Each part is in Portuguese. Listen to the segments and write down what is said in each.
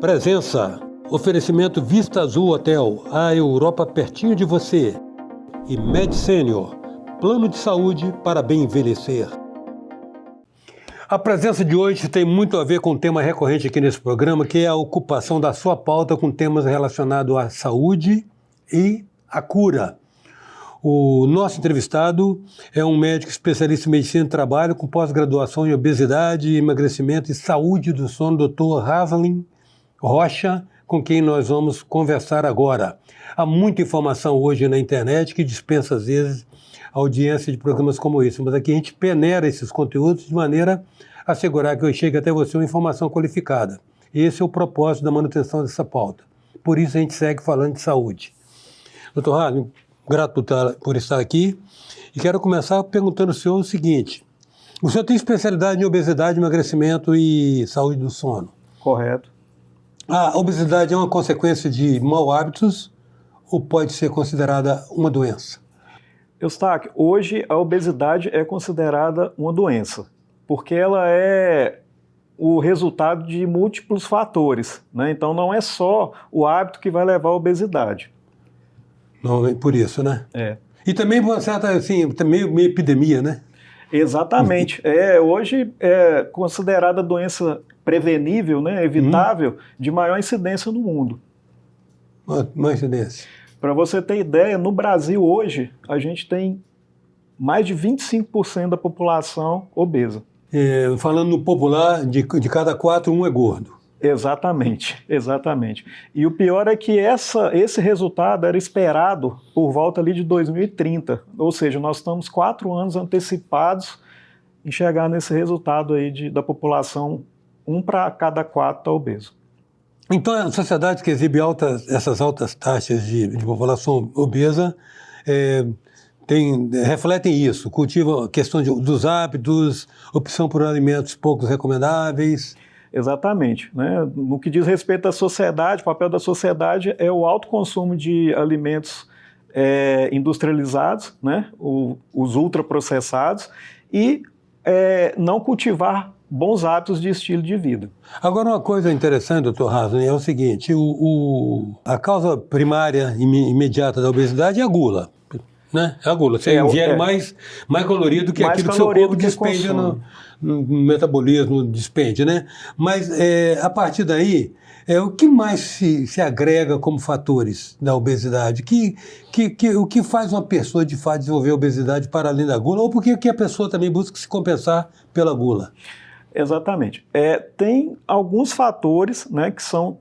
Presença, oferecimento Vista Azul Hotel, a Europa pertinho de você. E Med Senior, plano de saúde para bem envelhecer. A presença de hoje tem muito a ver com um tema recorrente aqui nesse programa, que é a ocupação da sua pauta com temas relacionados à saúde e à cura. O nosso entrevistado é um médico especialista em medicina do trabalho com pós-graduação em obesidade, emagrecimento e saúde do sono, Dr. Raslin Rocha, com quem nós vamos conversar agora. Há muita informação hoje na internet que dispensa, às vezes, a audiência de programas como esse, mas aqui a gente peneira esses conteúdos de maneira a assegurar que chegue até você uma informação qualificada. Esse é o propósito da manutenção dessa pauta. Por isso a gente segue falando de saúde. Dr. Raslin, grato por estar aqui, e quero começar perguntando ao senhor o seguinte: o senhor tem especialidade em obesidade, emagrecimento e saúde do sono? Correto. A obesidade é uma consequência de maus hábitos ou pode ser considerada uma doença? Eustáquio, hoje a obesidade é considerada uma doença, porque ela é o resultado de múltiplos fatores, né? Então não é só o hábito que vai levar à obesidade. Não, é por isso, né? É. E também uma certa, assim, meio epidemia, né? Exatamente. Hoje é considerada doença prevenível, né, evitável, de maior incidência no mundo. Maior incidência. Para você ter ideia, no Brasil hoje, a gente tem mais de 25% da população obesa. Falando no popular, de cada 4, 1 é gordo. Exatamente, exatamente. E o pior é que esse resultado era esperado por volta ali de 2030, ou seja, nós estamos 4 anos antecipados em chegar nesse resultado aí da população, 1 para cada 4 está obeso. Então, a sociedade que exibe essas altas taxas de população obesa refletem isso, cultivam a questão dos hábitos, opção por alimentos poucos recomendáveis. Exatamente, né? No que diz respeito à sociedade, o papel da sociedade é o alto consumo de alimentos industrializados, né? Os ultraprocessados, e não cultivar bons hábitos de estilo de vida. Agora, uma coisa interessante, doutor Raslin, é o seguinte: a causa primária imediata da obesidade é a gula. Né? A gula, você ingere mais calorias do que aquilo que o seu corpo despende no metabolismo, despende, né? Mas a partir daí, o que mais se agrega como fatores da obesidade? O que faz uma pessoa de fato desenvolver obesidade para além da gula? Ou por que a pessoa também busca se compensar pela gula? Exatamente. Tem alguns fatores, né, que são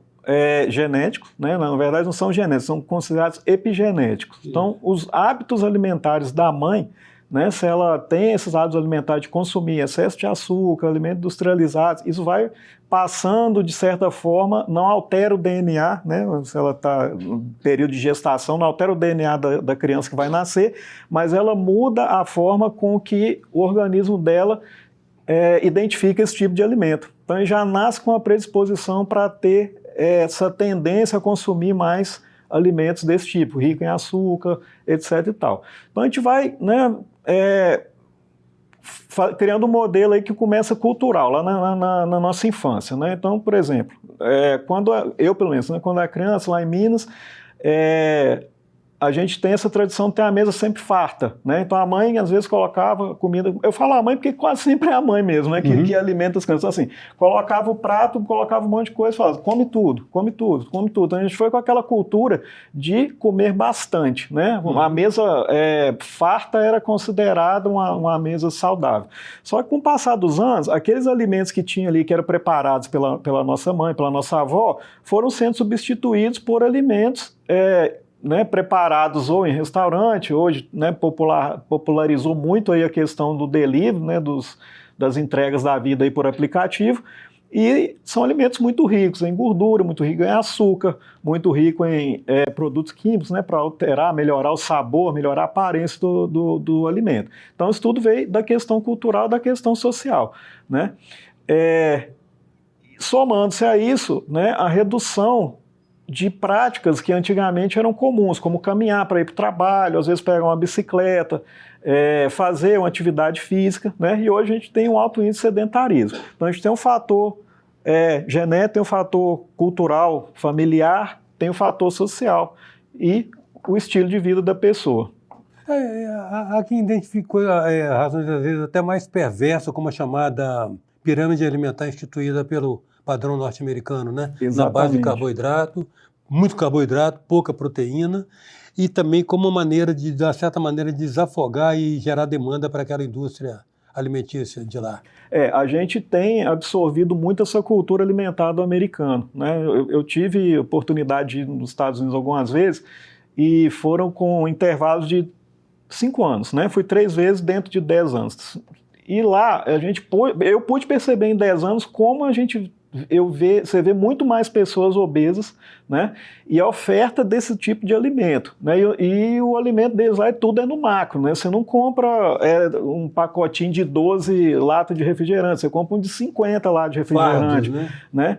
genéticos, né? Na verdade não são genéticos, são considerados epigenéticos. Sim. Então, os hábitos alimentares da mãe, né, se ela tem esses hábitos alimentares de consumir excesso de açúcar, alimentos industrializados, isso vai passando de certa forma, não altera o DNA, né, se ela está no período de gestação, não altera o DNA da criança que vai nascer, mas ela muda a forma com que o organismo dela identifica esse tipo de alimento. Então, ele já nasce com a predisposição para ter essa tendência a consumir mais alimentos desse tipo, rico em açúcar, etc. e tal. Então a gente vai, né, criando um modelo aí que começa cultural, lá na nossa infância, né? Então, por exemplo, pelo menos, né, quando era criança, lá em Minas, a gente tem essa tradição de ter a mesa sempre farta, né? Então a mãe às vezes colocava comida, eu falo a mãe porque quase sempre é a mãe mesmo, né, que alimenta as crianças. Então, assim, colocava o prato, colocava um monte de coisa e falava, come tudo, come tudo, come tudo. Então a gente foi com aquela cultura de comer bastante, né? A mesa farta era considerada uma mesa saudável. Só que com o passar dos anos, aqueles alimentos que tinha ali, que eram preparados pela nossa mãe, pela nossa avó, foram sendo substituídos por alimentos né, preparados ou em restaurante. Hoje, né, popularizou muito aí a questão do delivery, né, das entregas da vida aí por aplicativo, e são alimentos muito ricos em gordura, muito ricos em açúcar, muito ricos em produtos químicos, né, para alterar, melhorar o sabor, melhorar a aparência do alimento. Então isso tudo veio da questão cultural, da questão social, né? Somando-se a isso, né, a redução de práticas que antigamente eram comuns, como caminhar para ir para o trabalho, às vezes pegar uma bicicleta, fazer uma atividade física, né? E hoje a gente tem um alto índice de sedentarismo. Então a gente tem um fator Genética tem o fator cultural, familiar, tem o fator social e o estilo de vida da pessoa. Há quem identificou razões, às vezes, até mais perversas, como a chamada pirâmide alimentar instituída pelo padrão norte-americano, né? Exatamente. Na base de carboidrato, muito carboidrato, pouca proteína, e também como uma maneira de certa maneira, desafogar e gerar demanda para aquela indústria alimentícia de lá. A gente tem absorvido muito essa cultura alimentar do americano, né? Eu tive oportunidade de ir nos Estados Unidos algumas vezes e foram com intervalos de 5 anos, né? Fui 3 vezes dentro de 10 anos. E lá eu pude perceber em 10 anos como você vê muito mais pessoas obesas, né? E a oferta desse tipo de alimento, né? E o alimento deles lá tudo é no macro, né? Você não compra um pacotinho de 12 latas de refrigerante, você compra um de 50 latas de refrigerante, Fardos, né?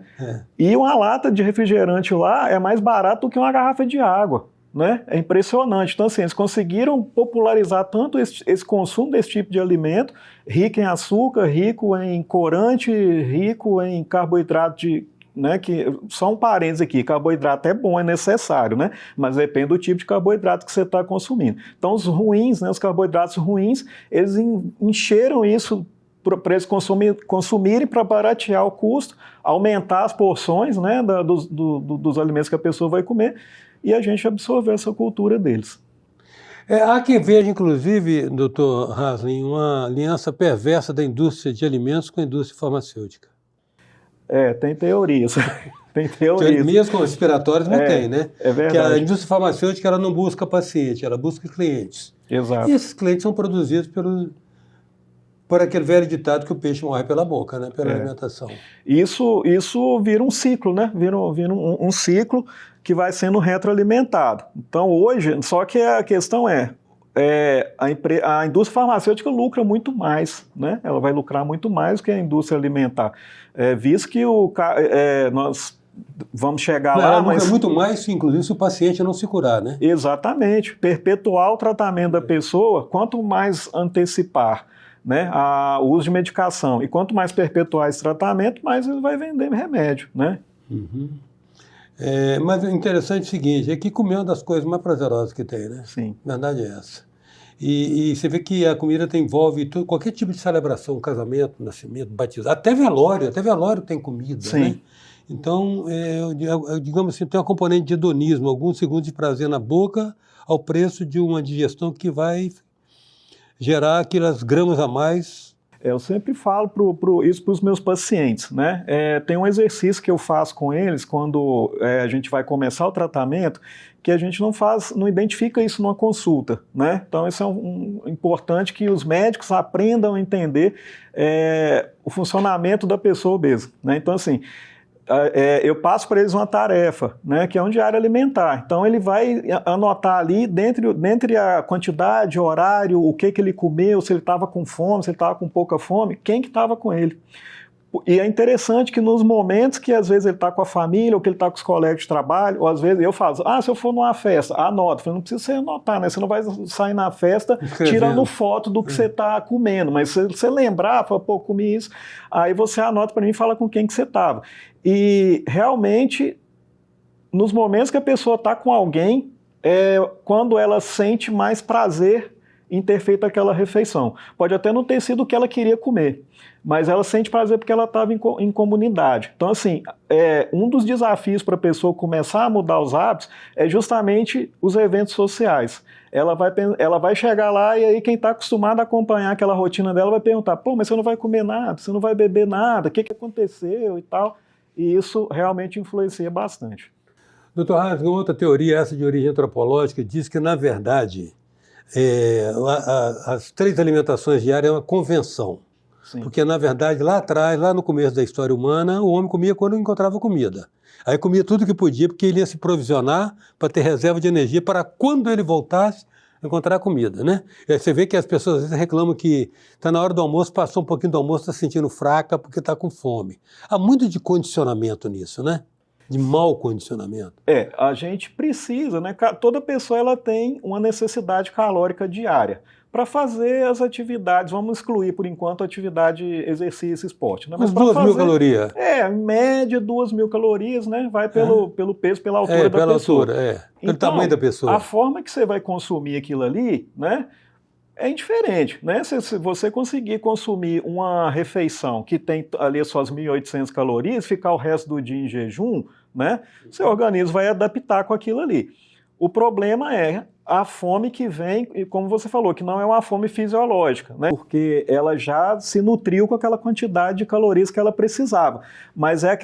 E uma lata de refrigerante lá é mais barato do que uma garrafa de água. Né? É impressionante. Então, assim, eles conseguiram popularizar tanto esse consumo desse tipo de alimento, rico em açúcar, rico em corante, rico em carboidrato né, só um parênteses aqui, carboidrato é bom, é necessário, né? Mas depende do tipo de carboidrato que você está consumindo. Então, os ruins, né, os carboidratos ruins, eles encheram isso para eles consumirem para baratear o custo, aumentar as porções, né, dos alimentos que a pessoa vai comer, e a gente absorveu essa cultura deles. Há quem veja, inclusive, Dr. Haslin, uma aliança perversa da indústria de alimentos com a indústria farmacêutica. Tem teorias. Tem teorias. Teorias conspiratórias não tem, né? É verdade. Que a indústria farmacêutica ela não busca paciente, ela busca clientes. Exato. E esses clientes são produzidos por aquele velho ditado que o peixe morre pela boca, né? Pela alimentação. Isso vira um ciclo, né? Vira um ciclo que vai sendo retroalimentado. Então, hoje, só que a questão a indústria farmacêutica lucra muito mais, né? Ela vai lucrar muito mais do que a indústria alimentar. Visto que nós vamos chegar lá, mas é muito mais, inclusive, se o paciente não se curar, né? Exatamente. Perpetuar o tratamento da pessoa, quanto mais antecipar, né, o uso de medicação, e quanto mais perpetuar esse tratamento, mais ele vai vender remédio, né? Uhum. Mas o interessante é o seguinte, é que comer é uma das coisas mais prazerosas que tem, né? Sim. A verdade é essa. E você vê que a comida envolve qualquer tipo de celebração, casamento, nascimento, batismo, até velório tem comida, Sim. Né? Então, digamos assim, tem uma componente de hedonismo, alguns segundos de prazer na boca, ao preço de uma digestão que vai gerar aquelas gramas a mais. Eu sempre falo isso para os meus pacientes, né? Tem um exercício que eu faço com eles quando a gente vai começar o tratamento, que a gente não identifica isso numa consulta, né? Então isso é importante que os médicos aprendam a entender o funcionamento da pessoa obesa, né? Então assim, eu passo para eles uma tarefa, né, que é um diário alimentar. Então ele vai anotar ali, dentre a quantidade, horário, o que ele comeu, se ele estava com fome, se ele estava com pouca fome, quem que estava com ele. E é interessante que nos momentos que às vezes ele está com a família, ou que ele está com os colegas de trabalho, ou às vezes eu falo, se eu for numa festa, anota. Eu falo, não precisa você anotar, né? Você não vai sair na festa tirando foto do que você está comendo, mas se você lembrar, fala, pô, comi isso, aí você anota para mim e fala com quem que você estava. E realmente, nos momentos que a pessoa está com alguém, quando ela sente mais prazer em ter feito aquela refeição. Pode até não ter sido o que ela queria comer, mas ela sente prazer porque ela estava em comunidade. Então, assim, um dos desafios para a pessoa começar a mudar os hábitos é justamente os eventos sociais. Ela vai chegar lá e aí quem está acostumado a acompanhar aquela rotina dela vai perguntar, pô, mas você não vai comer nada, você não vai beber nada, o que aconteceu e tal. E isso realmente influencia bastante. Dr. Haslin, outra teoria, essa de origem antropológica, diz que, na verdade, as 3 alimentações diárias é uma convenção. Sim. Porque, na verdade, lá atrás, lá no começo da história humana, o homem comia quando encontrava comida. Aí comia tudo que podia, porque ele ia se provisionar para ter reserva de energia para quando ele voltasse encontrar comida, né? E aí você vê que as pessoas às vezes reclamam que está na hora do almoço, passou um pouquinho do almoço, está se sentindo fraca porque está com fome. Há muito de condicionamento nisso, né? De mau condicionamento. A gente precisa, né? Toda pessoa ela tem uma necessidade calórica diária. para fazer as atividades, vamos excluir por enquanto a atividade exercício e esporte. Né? Mas 2.000 calorias? Em média 2.000 calorias, né? Vai pelo peso, pela altura da pessoa. Pelo tamanho da pessoa. A forma que você vai consumir aquilo ali, né? É indiferente, né? Se você conseguir consumir uma refeição que tem ali as suas 1.800 calorias, ficar o resto do dia em jejum, né? Seu organismo vai adaptar com aquilo ali. O problema é a fome que vem, e como você falou, que não é uma fome fisiológica, né? Porque ela já se nutriu com aquela quantidade de calorias que ela precisava. Mas é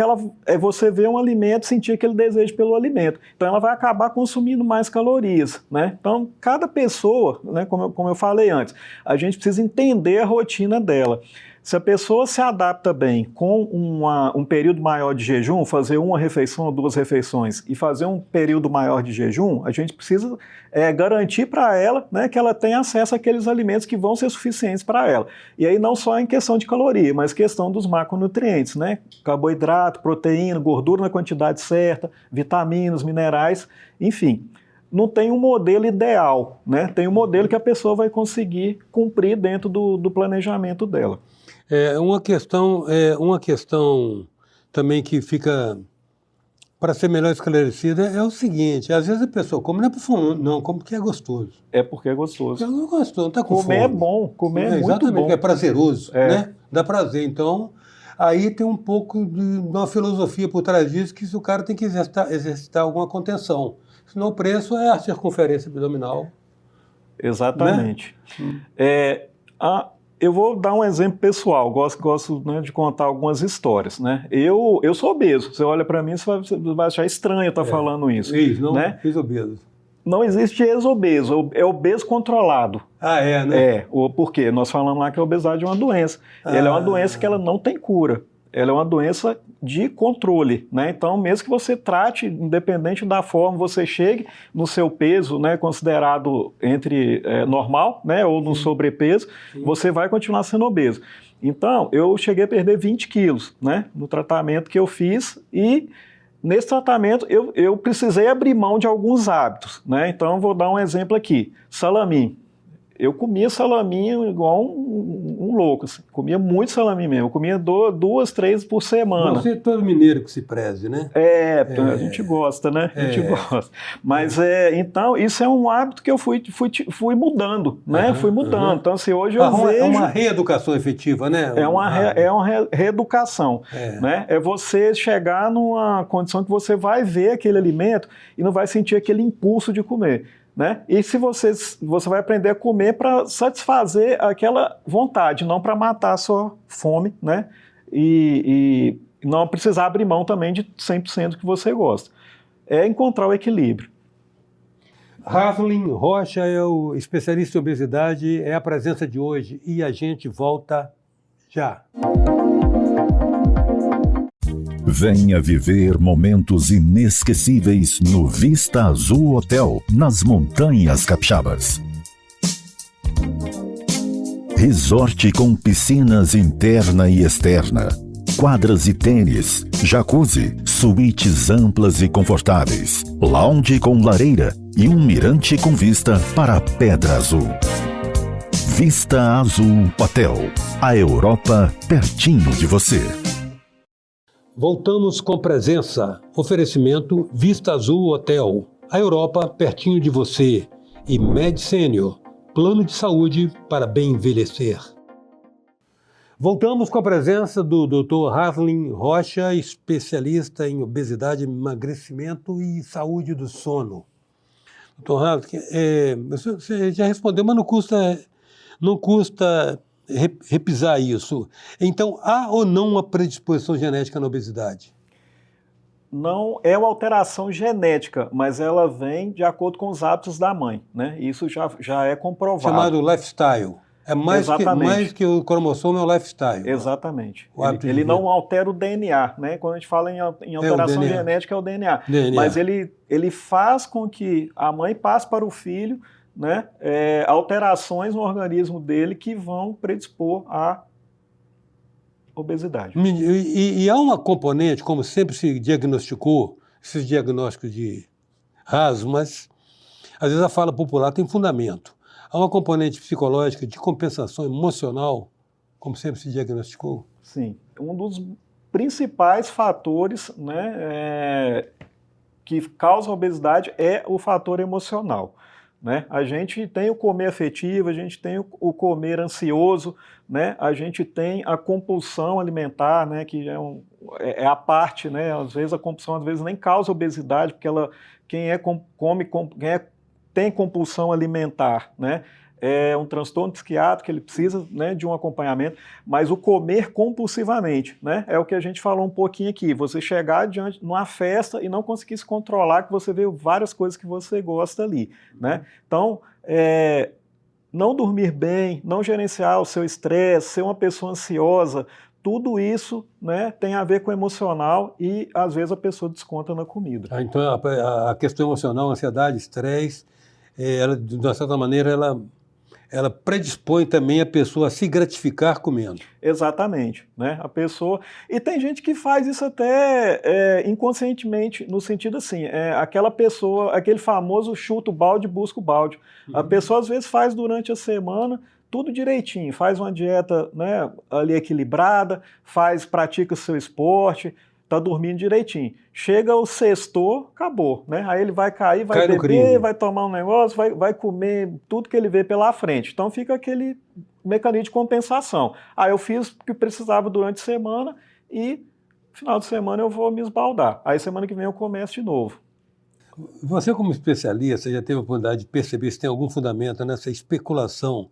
você ver um alimento, sentir aquele desejo pelo alimento. Então ela vai acabar consumindo mais calorias, né? Então cada pessoa, né, como eu falei antes, a gente precisa entender a rotina dela. Se a pessoa se adapta bem com um período maior de jejum, fazer uma refeição ou 2 refeições e fazer um período maior de jejum, a gente precisa garantir para ela, né, que ela tenha acesso àqueles alimentos que vão ser suficientes para ela. E aí não só em questão de caloria, mas questão dos macronutrientes, né? Carboidrato, proteína, gordura na quantidade certa, vitaminas, minerais, enfim. Não tem um modelo ideal, né? Tem um modelo que a pessoa vai conseguir cumprir dentro do planejamento dela. Uma questão também que fica, para ser melhor esclarecida, é o seguinte: às vezes a pessoa come não é por fome, não, come porque é gostoso. É porque é gostoso. Porque não é gostoso, não está com comer fome. É bom, comer é muito exatamente, bom. É prazeroso, né? Dá prazer. Então, aí tem um pouco de uma filosofia por trás disso, que o cara tem que exercitar alguma contenção. Senão o preço é a circunferência abdominal. Exatamente. Né? Eu vou dar um exemplo pessoal, gosto né, de contar algumas histórias. Né? Eu sou obeso, você olha para mim você vai achar estranho eu estar falando isso. Isso, não né? Fiz obeso. Não existe ex-obeso, é obeso controlado. Né? Por quê? Nós falamos lá que a obesidade é uma doença. Ela é uma doença que ela não tem cura. Ela é uma doença de controle, né? Então, mesmo que você trate, independente da forma, você chegue no seu peso, né, considerado entre normal, né, ou no sobrepeso, você vai continuar sendo obeso. Então, eu cheguei a perder 20 quilos, né, no tratamento que eu fiz e nesse tratamento eu precisei abrir mão de alguns hábitos, né? Então, vou dar um exemplo aqui. Salaminho. Eu comia salaminho igual um louco, assim. Comia muito salaminho mesmo. Eu comia 2, 3 por semana. Você é todo mineiro que se preze, né? A gente gosta, né? A gente gosta. Mas, então, isso é um hábito que eu fui mudando, né? Fui mudando. Então, assim, hoje eu vejo... É uma reeducação efetiva, né? É uma reeducação, né? É você chegar numa condição que você vai ver aquele alimento e não vai sentir aquele impulso de comer. Né? E se você vai aprender a comer para satisfazer aquela vontade, não para matar a sua fome, né? E não precisar abrir mão também de 100% que você gosta. É encontrar o equilíbrio. Haslin Rocha é o especialista em obesidade, é a presença de hoje e a gente volta já. Venha viver momentos inesquecíveis no Vista Azul Hotel, nas Montanhas Capixabas. Resort com piscinas interna e externa, quadras e tênis, jacuzzi, suítes amplas e confortáveis, lounge com lareira e um mirante com vista para a Pedra Azul. Vista Azul Hotel, a Europa pertinho de você. Voltamos com presença, oferecimento Vista Azul Hotel, a Europa pertinho de você e Med Senior, plano de saúde para bem envelhecer. Voltamos com a presença do Dr. Haslin Rocha, especialista em obesidade, emagrecimento e saúde do sono. Dr. Haslin, você já respondeu, mas não custa repisar isso. Então, há ou não uma predisposição genética na obesidade? Não é uma alteração genética, mas ela vem de acordo com os hábitos da mãe, né? Isso já é comprovado. Chamado lifestyle. É mais que o cromossomo, é o lifestyle. Exatamente. Ele não altera o DNA, né? Quando a gente fala em alteração genética, é o DNA. Mas ele faz com que a mãe passe para o filho, né, alterações no organismo dele que vão predispor à obesidade. E há uma componente, como sempre se diagnosticou, esses diagnósticos de raso, mas às vezes a fala popular tem fundamento. Há uma componente psicológica de compensação emocional, como sempre se diagnosticou? Sim. Um dos principais fatores, né, que causam obesidade é o fator emocional. Né? A gente tem o comer afetivo, a gente tem o comer ansioso, né? A gente tem a compulsão alimentar, né? Que é a parte, né? Às vezes a compulsão às vezes nem causa obesidade, porque quem tem compulsão alimentar, né? É um transtorno psiquiátrico, ele precisa, né, de um acompanhamento, mas o comer compulsivamente, né, é o que a gente falou um pouquinho aqui, você chegar diante numa festa e não conseguir se controlar, que você vê várias coisas que você gosta ali, né, então, não dormir bem, não gerenciar o seu estresse, ser uma pessoa ansiosa, tudo isso, né, tem a ver com o emocional e às vezes a pessoa desconta na comida. Então a questão emocional, ansiedade, estresse, ela, de uma certa maneira, ela predispõe também a pessoa a se gratificar comendo. Exatamente, né? A pessoa... E tem gente que faz isso até inconscientemente, no sentido assim, aquela pessoa, aquele famoso chuta o balde, busca o balde. Uhum. A pessoa às vezes faz durante a semana tudo direitinho, faz uma dieta, né, ali equilibrada, pratica o seu esporte, tá dormindo direitinho. Chega o sexto, acabou, né? Aí ele vai cair, vai beber, vai tomar um negócio, vai comer tudo que ele vê pela frente. Então fica aquele mecanismo de compensação. Aí eu fiz o que precisava durante a semana e no final de semana eu vou me esbaldar. Aí semana que vem eu começo de novo. Você como especialista já teve a oportunidade de perceber se tem algum fundamento nessa especulação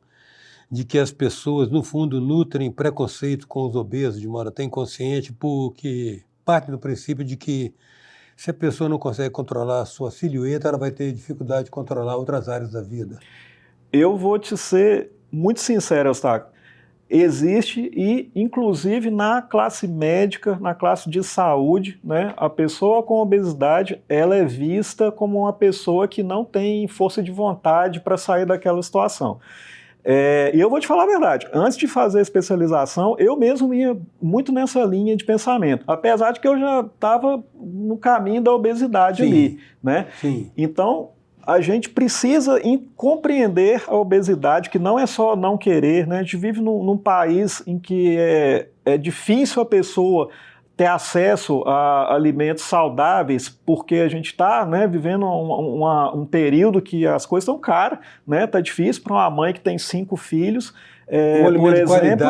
de que as pessoas, no fundo, nutrem preconceito com os obesos de modo até inconsciente, porque parte do princípio de que se a pessoa não consegue controlar a sua silhueta, ela vai ter dificuldade de controlar outras áreas da vida? Eu vou te ser muito sincero, Eustáquio. Existe e, inclusive, na classe médica, na classe de saúde, né, a pessoa com obesidade, ela é vista como uma pessoa que não tem força de vontade para sair daquela situação. E eu vou te falar a verdade, antes de fazer a especialização, eu mesmo ia muito nessa linha de pensamento, apesar de que eu já estava no caminho da obesidade ali, né? Sim. Então, a gente precisa compreender a obesidade, que não é só não querer, né? A gente vive num país em que é difícil a pessoa ter acesso a alimentos saudáveis, porque a gente está, né, vivendo um período que as coisas estão caras, né? Tá difícil para uma mãe que tem 5 filhos, por exemplo,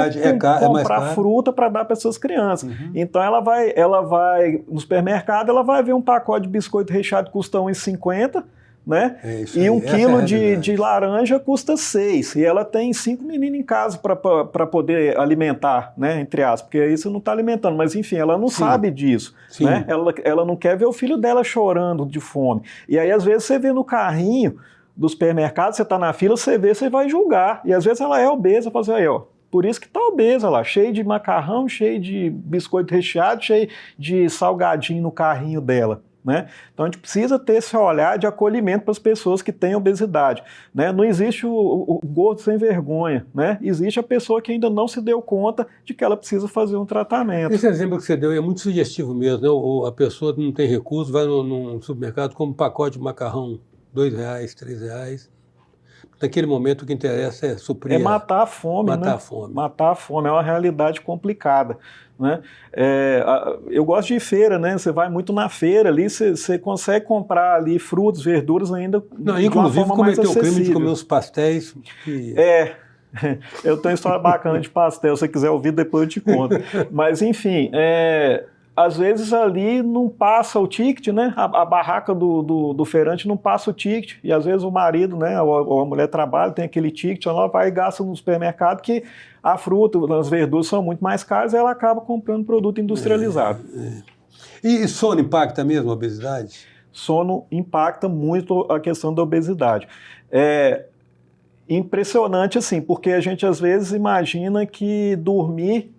comprar fruta para dar para essas crianças. Uhum. Então ela vai no supermercado, ela vai ver um pacote de biscoito recheado que custa R$1,50, né? E 1 quilo de laranja custa 6. E ela tem 5 meninos em casa para poder alimentar, né? Entre aspas, porque aí você não está alimentando. Mas enfim, ela não sabe disso. Né? Ela não quer ver o filho dela chorando de fome. E aí, às vezes, você vê no carrinho do supermercado, você está na fila, você vê, você vai julgar. E às vezes ela é obesa, fala assim, aí, ó. Por isso que está obesa lá, cheio de macarrão, cheio de biscoito recheado, cheio de salgadinho no carrinho dela. Né? Então a gente precisa ter esse olhar de acolhimento para as pessoas que têm obesidade. Né? Não existe o gordo sem vergonha, né? Existe a pessoa que ainda não se deu conta de que ela precisa fazer um tratamento. Esse exemplo que você deu é muito sugestivo mesmo, né? A pessoa não tem recurso, vai num supermercado, come um pacote de macarrão, R$2, R$3. Naquele momento o que interessa é suprir. Matar a fome, matar né? a fome. Matar a fome é uma realidade complicada. Né? Eu gosto de feira, né? Você vai muito na feira ali, você consegue comprar ali frutos, verduras ainda. Não, inclusive cometeu o crime de comer os pastéis. Eu tenho uma história bacana de pastel, se você quiser ouvir, depois eu te conto. Mas enfim, às vezes ali não passa o ticket, né? A barraca do feirante não passa o ticket, e às vezes o marido, né, ou a mulher trabalha, tem aquele ticket, ela vai e gasta no supermercado, que a fruta, as verduras são muito mais caras, e ela acaba comprando produto industrializado. E sono impacta mesmo a obesidade? Sono impacta muito a questão da obesidade. Impressionante assim, porque a gente às vezes imagina que dormir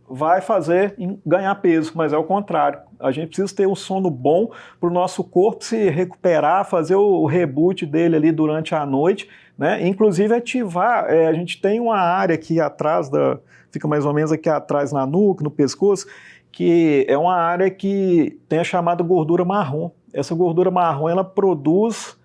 vai fazer ganhar peso, mas é o contrário. A gente precisa ter um sono bom para o nosso corpo se recuperar, fazer o reboot dele ali durante a noite, né? Inclusive ativar, a gente tem uma área aqui atrás, fica mais ou menos aqui atrás na nuca, no pescoço, que é uma área que tem a chamada gordura marrom. Essa gordura marrom, ela produz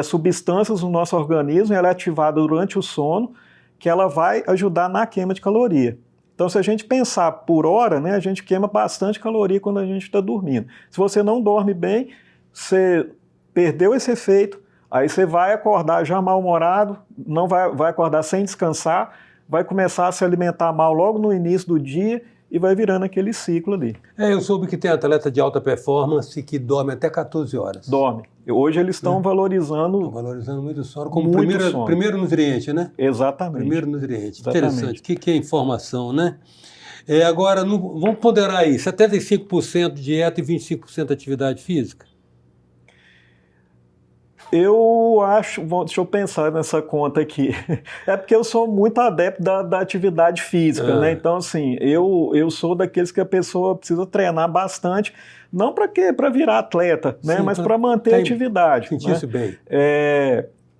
substâncias no nosso organismo, ela é ativada durante o sono, que ela vai ajudar na queima de caloria. Então, se a gente pensar por hora, né, a gente queima bastante caloria quando a gente está dormindo. Se você não dorme bem, você perdeu esse efeito, aí você vai acordar já mal-humorado, não vai acordar sem descansar, vai começar a se alimentar mal logo no início do dia e vai virando aquele ciclo ali. Eu soube que tem atleta de alta performance que dorme até 14 horas. Dorme. Hoje eles estão valorizando... Estão valorizando muito o sono como muito primeiro nutriente, né? Exatamente. Primeiro nutriente. Exatamente. Interessante. O que é informação, né? Agora, vamos ponderar aí, 75% dieta e 25% atividade física? Eu acho, deixa eu pensar nessa conta aqui, é porque eu sou muito adepto da atividade física, né? Então, assim, eu sou daqueles que a pessoa precisa treinar bastante, não para virar atleta, né? Sim, mas para manter a atividade. Sentir-se bem.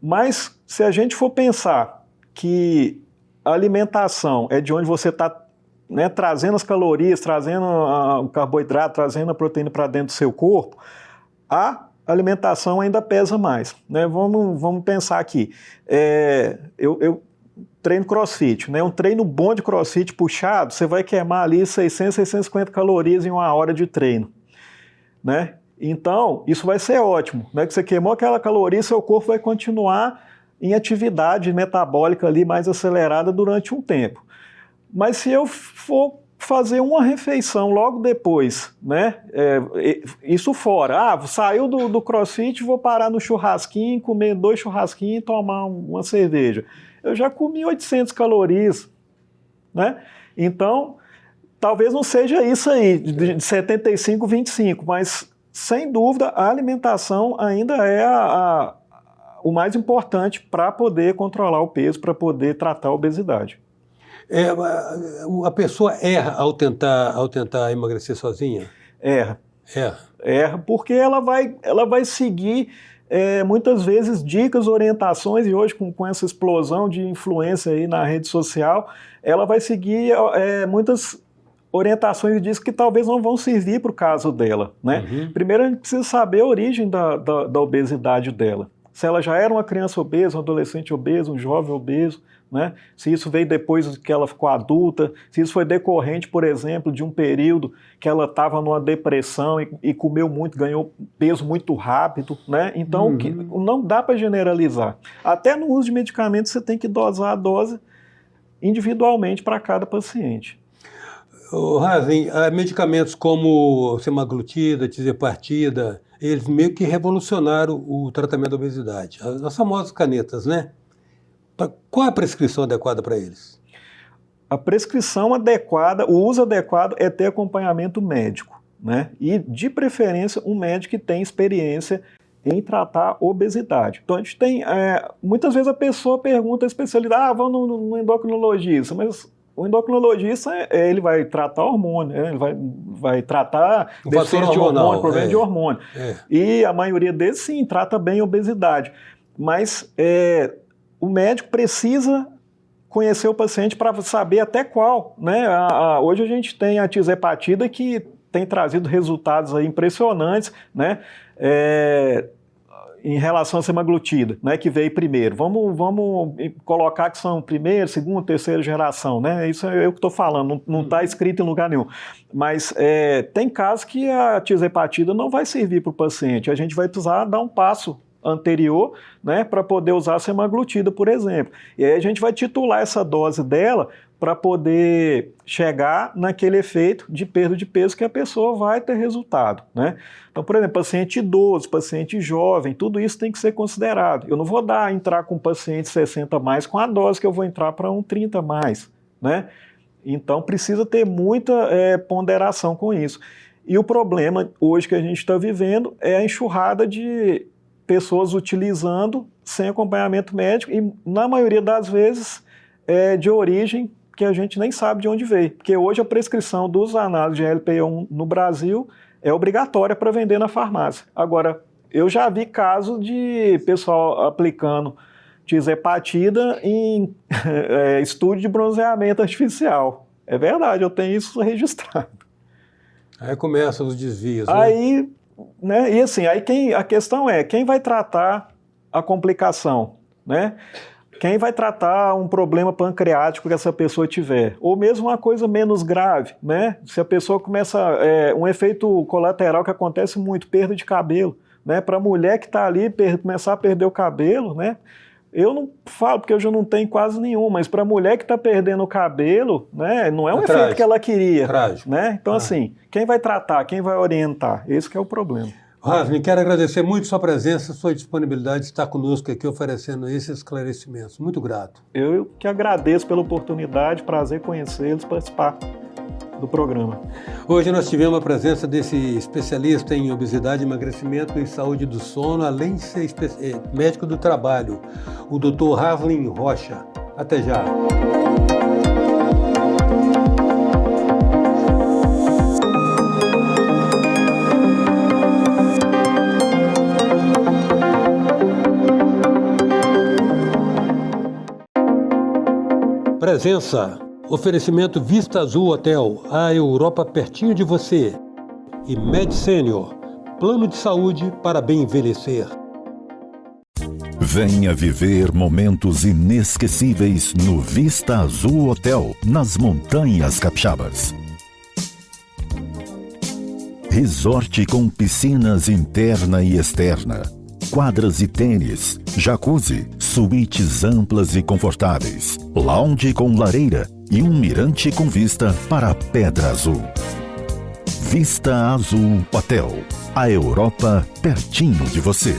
Mas se a gente for pensar que a alimentação é de onde você está, né, trazendo as calorias, trazendo o carboidrato, trazendo a proteína para dentro do seu corpo, a alimentação ainda pesa mais, né? Vamos pensar aqui. Eu treino crossfit, né? Um treino bom de crossfit puxado, você vai queimar ali 600, 650 calorias em 1 hora de treino, né? Então, isso vai ser ótimo, né? Que você queimou aquela caloria, seu corpo vai continuar em atividade metabólica ali mais acelerada durante um tempo. Mas se eu for fazer uma refeição logo depois, né? Isso fora. Saiu do crossfit, vou parar no churrasquinho, comer 2 churrasquinhos e tomar uma cerveja. Eu já comi 800 calorias, né? Então, talvez não seja isso aí, de 75, 25, mas, sem dúvida, a alimentação ainda é o mais importante para poder controlar o peso, para poder tratar a obesidade. A pessoa erra ao tentar emagrecer sozinha? Erra, porque ela vai seguir muitas vezes dicas, orientações, e hoje com essa explosão de influência aí na rede social, ela vai seguir muitas orientações e dicas que talvez não vão servir para o caso dela, né? Uhum. Primeiro a gente precisa saber a origem da obesidade dela. Se ela já era uma criança obesa, um adolescente obeso, um jovem obeso, né? Se isso veio depois que ela ficou adulta, se isso foi decorrente, por exemplo, de um período que ela estava numa depressão e comeu muito, ganhou peso muito rápido, né? Então, não dá para generalizar. Até no uso de medicamentos você tem que dosar a dose individualmente para cada paciente. Hazen, medicamentos como semaglutida, tirzepatida, eles meio que revolucionaram o tratamento da obesidade. As famosas canetas, né? Qual a prescrição adequada para eles? A prescrição adequada, o uso adequado é ter acompanhamento médico, né? E, de preferência, um médico que tem experiência em tratar obesidade. Então, a gente tem... muitas vezes a pessoa pergunta a especialidade, vamos no endocrinologista, mas o endocrinologista, ele vai tratar hormônio, ele vai tratar deficiência de hormônio, problema de hormônio. E a maioria deles, sim, trata bem a obesidade. Mas o médico precisa conhecer o paciente para saber até qual, né? Hoje a gente tem a tirzepatida que tem trazido resultados aí impressionantes, né? Em relação à semaglutida, né, que veio primeiro. Vamos colocar que são primeira, segunda, terceira geração, né? Isso é eu que estou falando, não está escrito em lugar nenhum. Mas tem casos que a tirzepatida não vai servir para o paciente. A gente vai precisar dar um passo anterior, né, para poder usar a semaglutida, por exemplo. E aí a gente vai titular essa dose dela para poder chegar naquele efeito de perda de peso que a pessoa vai ter resultado, né? Então, por exemplo, paciente idoso, paciente jovem, tudo isso tem que ser considerado. Eu não vou entrar com um paciente 60 mais com a dose que eu vou entrar para um 30 mais, né? Então, precisa ter muita ponderação com isso. E o problema hoje que a gente está vivendo é a enxurrada de pessoas utilizando sem acompanhamento médico e, na maioria das vezes, de origem que a gente nem sabe de onde veio. Porque hoje a prescrição dos análises de LPA1 no Brasil é obrigatória para vender na farmácia. Agora, eu já vi casos de pessoal aplicando tirzepatida em estúdio de bronzeamento artificial. É verdade, eu tenho isso registrado. Aí começam os desvios, aí, né? E assim, a questão é, quem vai tratar a complicação, né? Quem vai tratar um problema pancreático que essa pessoa tiver? Ou mesmo uma coisa menos grave, né? Se a pessoa começa... um efeito colateral que acontece muito, perda de cabelo, né? Para a mulher que está ali começar a perder o cabelo, né? Eu não falo porque eu já não tenho quase nenhum, mas para a mulher que está perdendo o cabelo, né? Não é um efeito que ela queria, né? Então, assim, quem vai tratar, quem vai orientar? Esse que é o problema. Rasmin, quero agradecer muito sua presença, sua disponibilidade de estar conosco aqui oferecendo esses esclarecimentos. Muito grato. Eu que agradeço pela oportunidade, prazer conhecê-los, participar do programa. Hoje nós tivemos a presença desse especialista em obesidade, emagrecimento e saúde do sono, além de ser médico do trabalho, o Dr. Rasmin Rocha. Até já. Presença. Oferecimento Vista Azul Hotel, a Europa pertinho de você. E Med Senior, plano de saúde para bem envelhecer. Venha viver momentos inesquecíveis no Vista Azul Hotel, nas Montanhas Capixabas. Resort com piscinas interna e externa, quadras e tênis, jacuzzi, suítes amplas e confortáveis, lounge com lareira e um mirante com vista para a Pedra Azul. Vista Azul Hotel, a Europa pertinho de você.